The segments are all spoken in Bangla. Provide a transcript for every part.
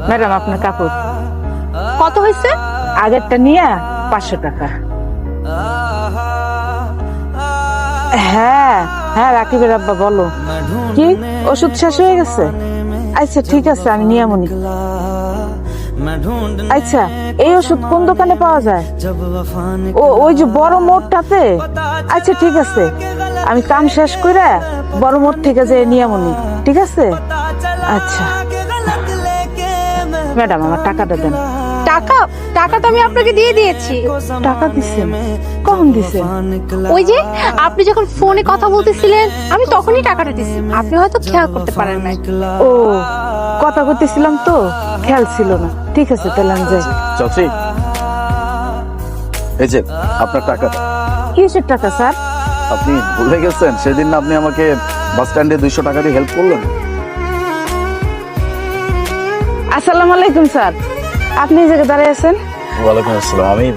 ম্যাডাম আপনার কাপড় কত হয়েছে? আগেরটা নিয়ে 500 টাকা। হ্যাঁ হ্যাঁ, রাকিবের আব্বা বলো। কি ওষুধ শেষ হয়ে গেছে? আচ্ছা ঠিক আছে, আমি নিয়ে মনি। আচ্ছা, এই ওষুধ কোন দোকানে পাওয়া যায়? ও ওই যে বড় মোড়টাতে। আচ্ছা ঠিক আছে, আমি কাম শেষ করে বড় মোড় থেকে যে নিয়ে মনি। ঠিক আছে। আচ্ছা ম্যাডাম, আমার টাকাটা দেন। টাকা? টাকা তো আমি আপনাকে দিয়ে দিয়েছি। টাকা দিচ্ছেন? কখন দিচ্ছেন? ওই যে আপনি যখন ফোনে কথা বলতেছিলেন আমি তখনই টাকাটা দিচ্ছি, আপনি হয়তো খেয়াল করতে পারেন না। ও, কথা বলতেছিলাম তো, খেয়াল ছিল না। ঠিক আছে, তাহলে আমি যাই। চাচি, এই যে আপনার টাকা। কিসের টাকা স্যার? আপনি ভুলে গেছেন সেদিন না আপনি আমাকে বাস স্ট্যান্ডে 200 টাকা দিয়ে হেল্প করলেন? আসসালামু আলাইকুম স্যার, আপনি এই জায়গায় দাঁড়িয়ে আছেন? ওয়ালাইকুম আসসালাম। আমি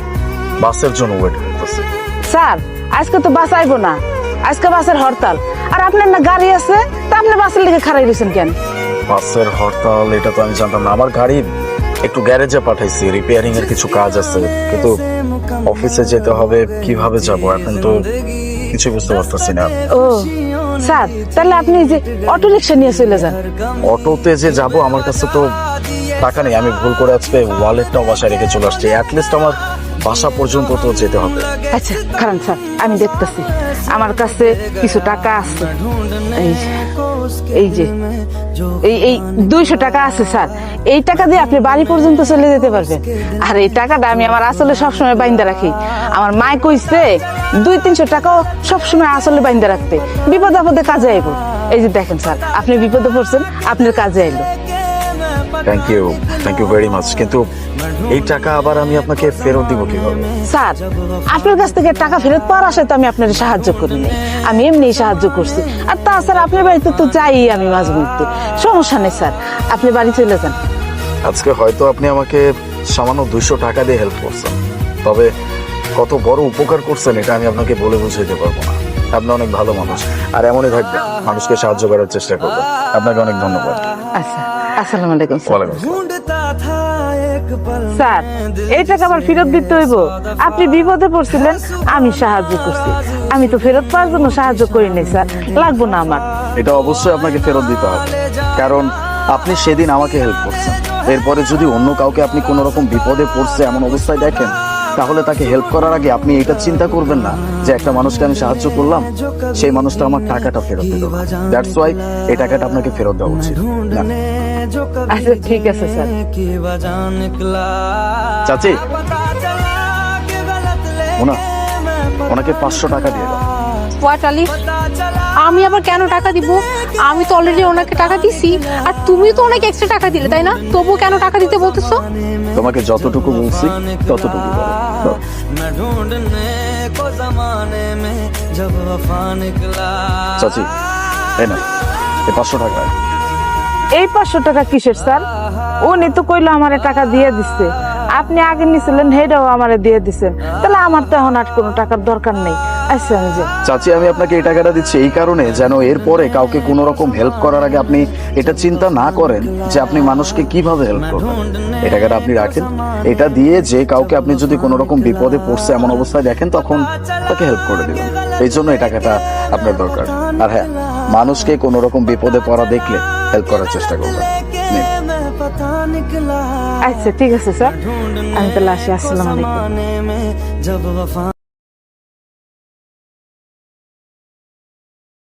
বাসের জন্য ওয়েট করতেছি। স্যার, আজকে তো বাস আইবো না, আজকে বাসের হরতাল। আর আপনার না গাড়ি আছে, তা আপনি বাসের লেগে খাড়াই রয়েছেন কেন? বাসের হরতাল এটা তো আমি জানতাম না। আমার গাড়ি একটু গ্যারেজে পাঠাইছি, রিপেয়ারিং এর কিছু কাজ আছে, কিন্তু অফিসে যেতে হবে, কিভাবে যাব এখন তো কিছু বুঝতে পারতেছি না। ও স্যার, তাহলে আপনি যে অটো রিক্সা নিয়ে চলে যান। অটোতে যে যাব, আমার কাছে তো টাকা নেই। আমি ভুল করে আজকে ওয়ালেটটাও বাসায় রেখে চলে আসছি। অ্যাটলিস্ট আমার বাসা পর্যন্ত তো যেতে হবে। আচ্ছা খারান স্যার, আমি দেখতেছি, আমার কাছে কিছু টাকা আছে। এই যে এই 200 টাকা আছে স্যার। এই টাকা দিয়ে আপনি বাড়ি পর্যন্ত চলে যেতে পারবেন। আর এই টাকাটা আমি আমার আসলে সবসময় বাইন্দা রাখি। আমার মায় কইছে 200-300 টাকাও সবসময় আসলে বাইন্দা রাখতে, বিপদ আপদে কাজে আইব। এই যে দেখেন স্যার, আপনি বিপদে পড়ছেন, আপনার কাজে আইলো। Thank you very much. কিন্তু এই টাকা আবার আমি আপনাকে ফেরত দিব কিভাবে? স্যার, আপনার কাছ থেকে টাকা ফেরত পাওয়ার আশায় তো আমি আপনার সাহায্য করিনি, আমি এমনি সাহায্য করছি। আর তাছাড়া আপনার বাড়িতে তো যাই আমি মাঝে মধ্যে। সমস্যা নেই স্যার, আপনি বাড়ি চলে যান। আজকে হয়তো আপনি আমাকে সামান্য 200 টাকা দিয়ে হেল্প করছেন, তবে কত বড় উপকার করছেন এটা আমি আপনাকে বলে বুঝাইতে পারবো না। আপনি অনেক ভালো মানুষ, আর এমনই থাকবেন, মানুষকে সাহায্য করার চেষ্টা করবেন। আপনাকে অনেক ধন্যবাদ। আচ্ছা, আসসালামু আলাইকুম স্যার। ওয়ালাইকুম আসসালাম। স্যার, এই টাকা আবার ফেরত দিতে হইব। আপনি বিপদে পড়ছিলেন, আমি সাহায্য করছি। আমি তো ফেরত পাওয়ার জন্য সাহায্য করিনি স্যার, লাগবো না আমার। এটা অবশ্যই আপনাকে ফেরত দিতে হবে, কারণ আপনি সেদিন আমাকে হেল্প করছেন। এরপরে যদি অন্য কাউকে আপনি কোনো রকম বিপদে পড়ছে এমন অবস্থায় দেখেন, তাহলে তাকে হেল্প করার আগে আপনি এটা চিন্তা করবেন না যে একটা মানুষকে আমি সাহায্য করলাম, সেই মানুষটা আমার টাকাটা ফেরত দিল। দ্যাটস ওয়াই এই টাকাটা আপনাকে ফেরত দেওয়া উচিত। না। আচ্ছা ঠিক আছে স্যার। চাচি, ওনাকে 500 টাকা দিয়ে দাও। হোয়াট আলি, আমি আবার কেন টাকা দিব? আমি তো অলরেডি ওনাকে টাকা দিছি, আর তুমি তো অনেক এক্সট্রা টাকা দিলে, তাই না? তবু কেন টাকা দিতে বলতেছো? তোমাকে যতটুকু বলছি ততটুকু দাও। চাচি, এই না, এই 500 টাকা। এই 500 টাকা কিসের স্যার? উনি তো কইলো আমারে টাকা দিয়ে দিচ্ছে, আপনি আগে নিছিলেন, হেটাও আমারে দিয়ে দিচ্ছেন, তাহলে আমার তো এখন আর কোনো টাকার দরকার নেই। আচ্ছা আমি যাই। চাচি, আমি আপনাকে এই টাকাটা দিচ্ছি এই কারণে যেন এরপরে কাউকে কোনো রকম হেল্প করার আগে আপনি এটা চিন্তা না করেন যে আপনি মানুষকে কিভাবে হেল্প করবেন। এই টাকাটা আপনি রাখেন, এটা দিয়ে যে কাউকে আপনি যদি কোনো রকম বিপদে পড়ছে এমন অবস্থায় দেখেন, তখন তাকে হেল্প করে দিবেন। এই জন্য এই টাকাটা আপনার দরকার। আর হ্যাঁ, মানুষকে কোনো রকম বিপদে পড়া দেখলে হেল্প করার চেষ্টা করবেন। নিন। আচ্ছা ঠিক আছে স্যার, আমি তাহলে আসি। আসসালামু আলাইকুম।